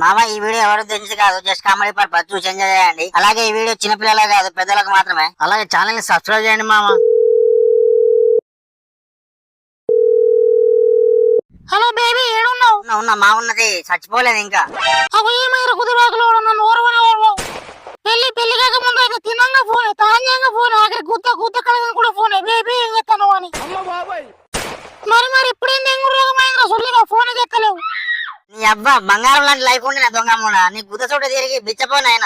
మామ ఈ వీడియో ఎవరు తెలిసి కాదు, జస్ట్ కామెడీ పర్పస్ చూసి ఎంజాయ్ చేయండి. అలాగే ఈ వీడియో చిన్నపిల్లలే కాదు పెద్దలకు మాత్రమే. అలాగే ఛానల్ ని సబ్స్క్రైబ్ చేయండి మామ. హలో బేబీ, ఏడున్నావు? ఉన్నా మా ఉన్నది చచ్చిపోలేదు ఇంకా. ఏమైనా కుదిరాకులు నన్ను పెళ్లి కాక ముందు అయితే తినంగా ఫోన్, తాంజంగా ఫోన్, ఆఖరి గుత్త కలగని కూడా ఫోన్. బేబీ ఏం చేస్తాను అని మరి ఇప్పుడేం రోగమైందో సొల్లిగా ఫోన్ ఎత్తలేవు. నీ అబ్బా బంగారం లాంటి లైఫ్ ఉండి నా దొంగమ్మ, నీ గుద్ద చోట తిరిగి బిచ్చపోనాయన.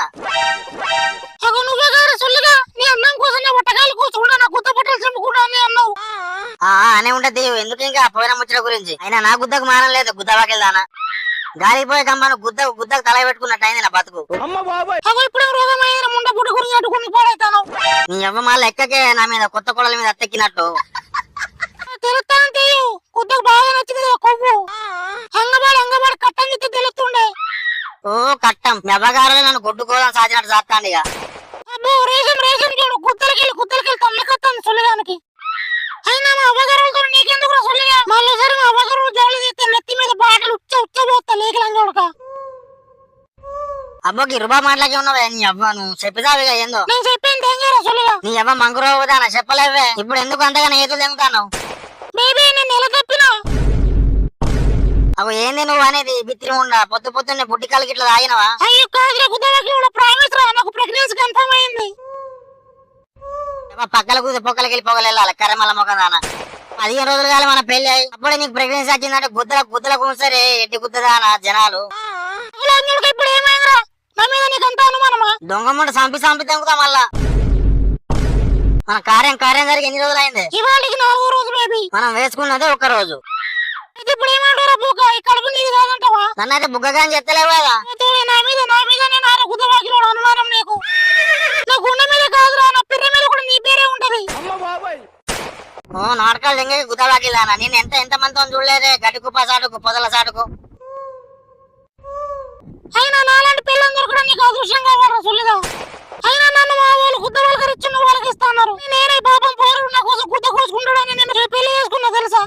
నువ్వే గారు సొల్లిగా నీ అన్నం కోసం బట్టకాయలు కూర్చుంటా, నా గుత్త బట్టలు చెప్పుకుంటా అని అన్నావు. అనే ఉంటది ఎందుకు ఇంకా పోయిన ముచ్చట గురించి. అయినా నా గుద్దకు మానం లేదు, గుద్దవాకెళ్దానా గాలిపోయే కమ్మను గుద్దకు తల పెట్టుకున్నట్టు అయింది నా బతుకు. ఇప్పుడు రోగమైన ముండ పుట్టు గురించి అట్టుకుని పాడైతాను. నీ అవ్వ మా లెక్కకే నా మీద కొత్త కొడల మీద అత్తెక్కినట్టు. తెలుస్తాను తెలియ గుద్దకు బాగా నచ్చింది కదా కొవ్వు. అంగబాడి కట్టంగి తెలుస్తుండే. ఓ కట్టం మీ అవ్వగారు నన్ను కొట్టుకోవడం సాధినట్టు చేస్తాండి. ఇక అబ్బో రేషం చూడు, గుద్దలకెళ్ళి తమ్మికొస్తాను సొల్లిగానికి. అయినా మా అవ్వగారులతో నీకెందుకు సొల్లిగా? మళ్ళీ సరే మా అవ్వగారు జోలి తీస్తే నెత్తి మీద బాటలు ఉచ్చబోస్తా లేకలని చూడక. అబ్బోకి రుబా మాటలకి ఉన్నావే నీ అవ్వ, నువ్వు చెప్పిదావిగా ఏందో. నేను చెప్పింది ఏం చేయరా సొల్లిగా? నీ అవ్వ మంగురోదానా చెప్పలేవే. ఇప్పుడు ఎందుకు అంతగా ఏదో తెంగుతాను? బేబీ నేను నెల తప్పినా. అవు ఏంది నువ్వు అనేది బిత్తిరి ఉండా? పొద్దున్నే బుడ్డి కాలకి ఇట్లా తాగినవా? అయ్యో కాదురా, గుద్దవాకి ప్రామిస్ రా, నాకు ప్రెగ్నెన్సీ కన్ఫర్మ్ అయింది. పక్కల కూర్చో పొక్కలకి వెళ్ళి పొగలు కర్రమల్ల మొక్క దానా. 15 రోజులు కాలే మన పెళ్లి అయ్యి అప్పుడే నీకు ప్రెగ్నెన్సీ వచ్చిందంటే గుద్దల కూర్చోరే ఎట్టి గుద్దదానా జనాలు. ఇప్పుడు ఏమైందిరా? నా మీద నీకు అంత అనుమానమా? దొంగమ్మంట సంపి తెంగుతా మళ్ళా. మన కార్యం జరిగి ఎన్ని రోజులు అయింది? ఇవాళకి 4వ రోజు బేబీ. మనం వేసుకున్నదే ఒక్క రోజు. ఇప్పుడు ఏమంటారా బుగ్గ, ఈ కడుపు నీది కాదంటావా? నన్నైతే బుగ్గగా అని చెప్తలేవు కదా. నా మీద నేను ఆయన గుద్దవాకిలో అనుమానం నీకు. నా గుండె మీద కాదురా, నా పిర్ర మీద కూడా నీ పేరే ఉంటది. ఓ నాటకాలు దెంగ గుద్దవాకిలానా? నేను ఎంత మందితో చూడలేదే గడ్డి కుప్ప సాటుకు పొదల సాటుకు. అయినా నాలాంటి పిల్లలు దొరకడం నీకు అదృష్టం కావాలరా సొల్లిగా. అయినా నన్ను మా వాళ్ళు గుద్ద వాళ్ళకి వాళ్ళకి ఇస్తున్నారు. నేనే పాపం పోరు నా కోసం గుద్ద కోసుకుంటాడని నేను పెళ్లి చేసుకున్నా తెలుసా?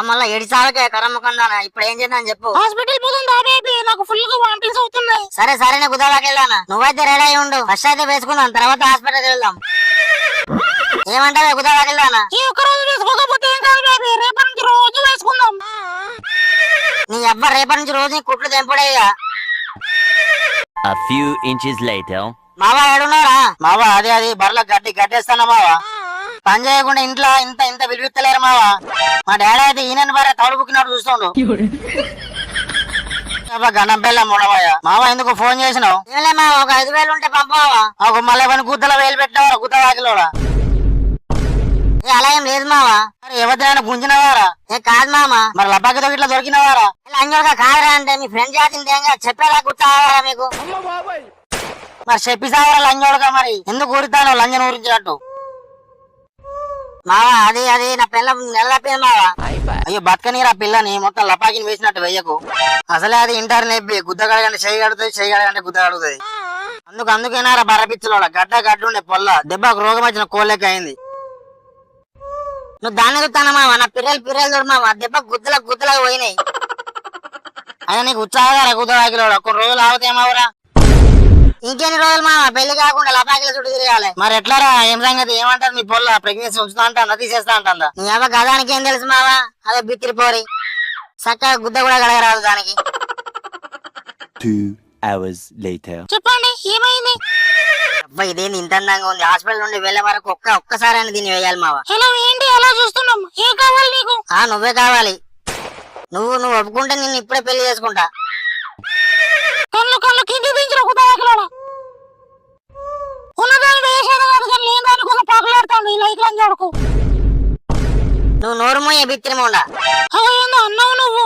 మళ్ళా 7 సార్లకే కరమ్మకుందానా. ఇప్పుడు ఏం చేద్దాం చెప్పు? హాస్పిటల్ పోతుందా బేబీ? నాకు ఫుల్ గా వామిటింగ్స్ అవుతున్నాయి. సరే గుద్దవాకెళ్దానా. నువ్వైతే రెడీ అయి ఉండు, ఫస్ట్ అయితే వేసుకుందాం, తర్వాత హాస్పిటల్ వెళ్దాం. ఏమంటావే గుద్దవాకెళ్దానా? ఈ ఒక్క రోజు వేసుకోకపోతే ఏం కాదు బేబీ, రేపటి నుంచి రోజు వేసుకుందాం. నీ అబ్బా రేపటి నుంచి రోజు నీ కుట్లు తెంపుడేగా. A few inches later. మావా ఏడున్నారా? మావా అది బర్రెలో గడ్డేస్తానా మావా? పని చేయకుండా ఇంట్లో ఇంత విలువిత్తలేరు మావా. మా డాడీ అయితే ఈయన భార్య తౌడు బుక్కినట్టు చూస్తుండు. గణం పిల్ల మునవాయ. మావా ఎందుకు ఫోన్ చేసినావు? ఏలే మావా, ఒక 5,000 ఉంటే పంపవా? ఒక మళ్ళీ కొన్ని గుద్దల వేలు పెట్టినవారా గుద్ద వాకిలోడా? అలా ఏం లేదు మావా. మరి ఎవరిదైనా గుంజినవారా? కాదు మామ, మరి లబ్బాకితో ఇట్లా దొరికినవారా? అంజోడుగా కాదురా అంటే మీ ఫ్రెండ్ జాతిని చెప్పేలా గుర్తావారా మీకు? మరి చెప్పిసావరా లంజోడుగా, మరి ఎందుకు ఊరుతాను లంజను ఊరించినట్టు? మావా అది నా పిల్ల నెల తప్పింది మావా. అయ్యో బతకనీరా పిల్లని, మొత్తం లపాకిని వేసినట్టు వెయ్యకు. అసలే అది ఇంటర్ నెప్పి గుద్దగడగంటే చేయగడుగుతుంది గుద్ద కడుగుతుంది. అందుకేనారా బర్రపిచ్చలోడ గడ్డ ఉండే పొల్ల దెబ్బకు రోగం వచ్చిన కోళ్ళెక్క అయింది. నువ్వు దాన్ని చూస్తానా మావా? నా పిల్లలు చూడు మావా, దెబ్బ గుద్దలకు పోయినాయి. అయినా నీకు ఉత్సాహంగా గుద్దవాకిలోడ కొన్ని రోజులు ఆగుతాయేమావరా? ఇంకెన్ని రోజులు మావా పెళ్లి కాకుండా లపాకిల చుట్టూ తిరగాలి. మరి ఎట్లారా? ఏం సంగతి? ఏమంటారు మీ పొల్ల? ప్రెగ్నెన్సీ ఉంచుతా అంటా తీసేస్తా అంటా? నీ అవ్వ గదానికి ఏం తెలుసు మావా? అదే బిత్తిరిపోరి చక్కగా గుద్ద కూడా గడగరాదు దానికి. 2 hours later. చెప్పండి ఏమైంది? అబ్బా ఇదేంది ఇంత అందంగా ఉంది? హాస్పిటల్ నుండి వెళ్లే వరకు ఒక్కసారి అని దీన్ని వేయాలి మావా. హలో ఏంటి అలా చూస్తున్నాం? ఏం కావాలి నీకు? నువ్వే కావాలి. నువ్వు ఒప్పుకుంటే నిన్ను ఇప్పుడే పెళ్లి చేసుకుంటా. కళ్ళు కింది దించిన గుద్దవాకిలోడా ఉన్నదాన్ని వేసేది కాదు కానీ లేని దానికోసం పాకులాడుతాను ఈ లైక్ లని చూడకు. నువ్వు నోరు మోయ బిత్తిరిమోండా. ఏందో అన్నావు నువ్వు?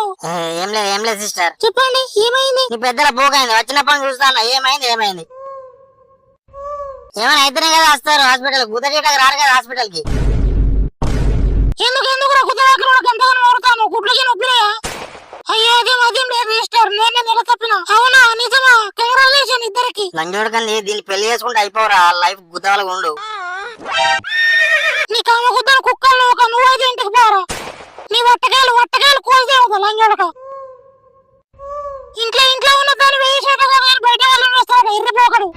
ఏం లేదు సిస్టర్. చెప్పండి ఏమైంది? నీ పెద్దల పోకైంది, వచ్చినప్పుడు చూస్తాను. ఏమైంది? ఏమైనా అయితేనే కదా వస్తారు హాస్పిటల్. గుద్దగీటకు రారు కదా హాస్పిటల్ కి. ఎందుకు గుద్దవాకిలోడకి ఎంతగానో మారుతాను? గుడ్లకి నొప్పినాయా? అయ్యో అదేం లేదు సిస్టర్, నేనే నెల తప్పినా. అవునా నిజమా? కంగ్రాచులేషన్ ఇద్దరికి. లంజోడకండి దీన్ని పెళ్లి చేసుకుంటే అయిపోరా, లైఫ్ గుద్దవాళ్ళగా ఉండు. నీ కమ్మ గుద్దని కుక్కల్లో ఒక నువ్వైతే ఇంటికి పోరా. నీ వట్టకాయలు కోసి లంజోడక. ఇంట్లో ఉన్న దాన్ని వేసేట బయట వాళ్ళు వస్తాడు ఎర్రిపోకడు.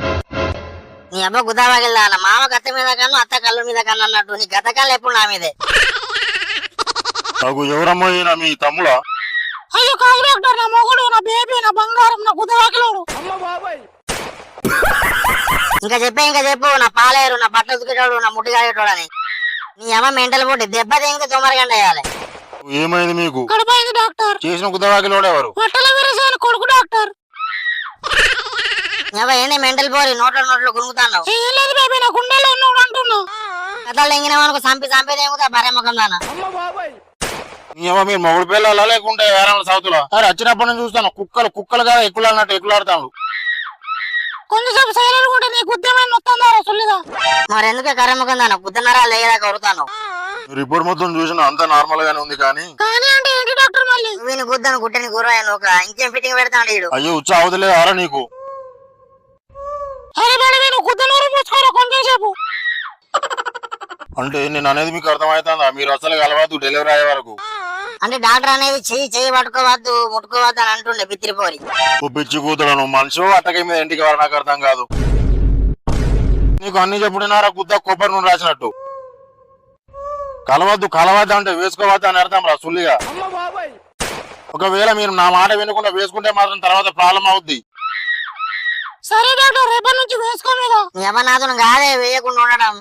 నీ అబ్బా గుద్దావాగిల్లా అన్న మామ గత మీద కన్ను అత్త కళ్ళు మీద కన్ను అన్నట్టు నీ గత కళ్ళు ఎప్పుడు నా మీదే. నాకు ఎవరమ్మా ఈయన మీ తమ్ముడా? అయ్యో కాదు డాక్టర్, నా మొగుడు, నా బేబీ, నా బంగారం, నా గుద్దవాకిలోడు. ఇంకా చెప్పు నా పాలేరు, నా బట్టలు ఉతికేటోడు, నా ముట్టి కాగేటోడు అని. నీ అమ్మ మెంటల్ పుట్టి దెబ్బ తింగితే 9 గంటలు వేయాలి. ఏమైంది మీకు? కడుపైంది డాక్టర్. చేసిన గుద్దవాకిలోడు ఎవరు? బట్టల వీరసాని కొడుకు డాక్టర్. నీ అవ్వ ఏంటి మెంటల్ పోరి నోట్లో గునుగుతాను. ఏం లేదు బేబీ, నా గుండెలో ఉన్నాడు అంటున్నా. కథలు ఎంగినామనుకో చంపేది ఏముతా బరే ముఖం దానా. నీ అమ్మ మీరు మొగుడు పిల్లలా లేకుంటే వేరే సౌతులా? అరే వచ్చినప్పటి నుంచి చూస్తాను కుక్కలు కదా ఎక్కులాడినట్టు ఎక్కులాడతాడు. కొంచెంసేపు సైలెంట్ ఉంటే నీ గుద్దమైన మొత్తం సొల్లిగా. మరి ఎందుకే కర్రముఖం దానా గుద్దన్నారా లేదా కొడుతాను. రిపోర్ట్ మొత్తం చూసిన అంతా నార్మల్ గానే ఉంది కానీ అంటే ఏంటి డాక్టర్ మళ్ళీ? వీని గుద్దను గుట్టని కూరగాయను ఒక ఇంకేం ఫిట్టింగ్ పెడతాడు వీడు. అయ్యో ఉచ్చ అవదలేదు ఆరా నీకు. అరే మేడం నేను గుద్దనూరు పూసుకోరా కొంచెం సేపు. అంటే నేను అనేది మీకు అర్థమవుతుందా? మీరు అసలు కలవద్దు డెలివరీ అయ్యే వరకు. అంటే డాక్టర్ అనేది చెయ్యి పట్టుకోవద్దు ముట్టుకోవద్దు అని అంటుండే బిత్తిరిపోరి. ఓ పిచ్చి కూతురు మనిషి అట్టకే మీద ఇంటికి వారు నాకు అర్థం కాదు. నీకు అన్ని చెప్పుడున్నారా గుద్ద కొబ్బరి నూనె రాసినట్టు. కలవద్దు అంటే వేసుకోవద్దు అని అర్థం రా సుల్లిగా. ఒకవేళ మీరు నా మాట వినకుండా వేసుకుంటే మాత్రం తర్వాత ప్రాబ్లం అవుద్ది. సరే డాక్టర్ రేపటి నుంచి వేసుకోలేదా? యమనాథుని కాదే వేయకుండా ఉండడం.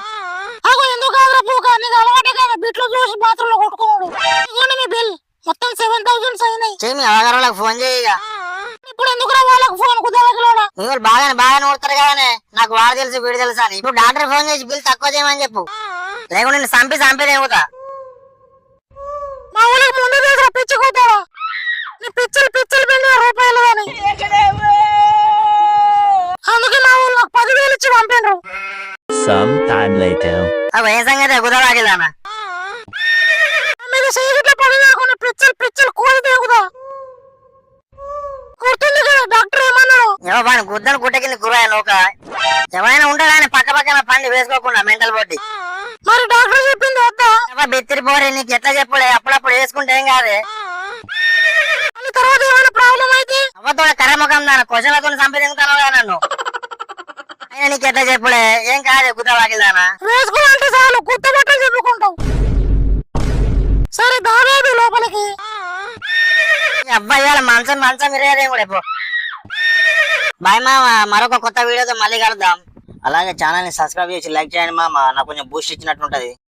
అగో ఎందుకు కాదురా పూక, నీకు అలవాటే కదా బిట్లు చూసి బాత్రూమ్ లో కొట్టుకోడు. ఇదిగోండి మీ బిల్ మొత్తం 7,000 అయినాయి. చెయ్యి మీ అవగారులకు ఫోన్ చేయగా. ఇప్పుడు ఎందుకురా వాళ్ళకి ఫోన్ కుదరగలడా? మీరు బాగా నోడతారు కదానే, నాకు వాడు తెలుసు వీడు తెలుసు అని. ఇప్పుడు డాక్టర్ ఫోన్ చేసి బిల్ తక్కువ చేయమని చెప్పు, లేకుంటే నేను చంపేదేవుతా. మా ఊళ్ళకి ముందు దగ్గర పిచ్చి కూతారా? నీ పిచ్చలు బిల్లు రూపాయలు అని. అందుకే మా ఊళ్ళో 10,000 ఇచ్చి పంపిండ్రు. Some time later. అవి ఏ సంగతి కుదరాగిలానా మీద సీగిట్ల పడి కాకుండా పిచ్చలు కూలి దేగుదా గుర్తుంది కదా డాక్టర్ ఏమన్నాడు? ఎవరు గుద్దను గుట్ట కింద కూరగాయలు ఒక ఎవరైనా ఉంటాడు ఆయన పక్కన పండి వేసుకోకుండా మెంటల్ బొట్టి. మరి డాక్టర్ చెప్పింది వద్దా? బెత్తిరిపోరే నీకు ఎట్లా చెప్పులే, అప్పుడప్పుడు వేసుకుంటే ఏం కాదే. తర్వాత ఏమైనా ప్రాబ్లం అయితే అవ్వతో కర్రముఖం దాని క్వశ్చన్లతో చంపేదిగుతాను కదా నన్ను. అయినా నీకు ఎట్లా చెప్పులే ఏం కాదే గుద్దవాకిల్దానా. వేసుకోవాలంటే చాలు గుత్త బట్టలు చెప్పుకుంటావు. సరే దావేది లోపలికి. అబ్బాయి మంచం ఇరేదేం కూడా ఎప్పుడు. బాయ్ మామ, మరొక కొత్త వీడియోతో మళ్ళీ కలుద్దాం. అలాగే ఛానల్ ని సబ్స్క్రైబ్ చేసి లైక్ చేయండి మామ, నాకు కొంచెం బూస్ట్ ఇచ్చినట్టుంటది.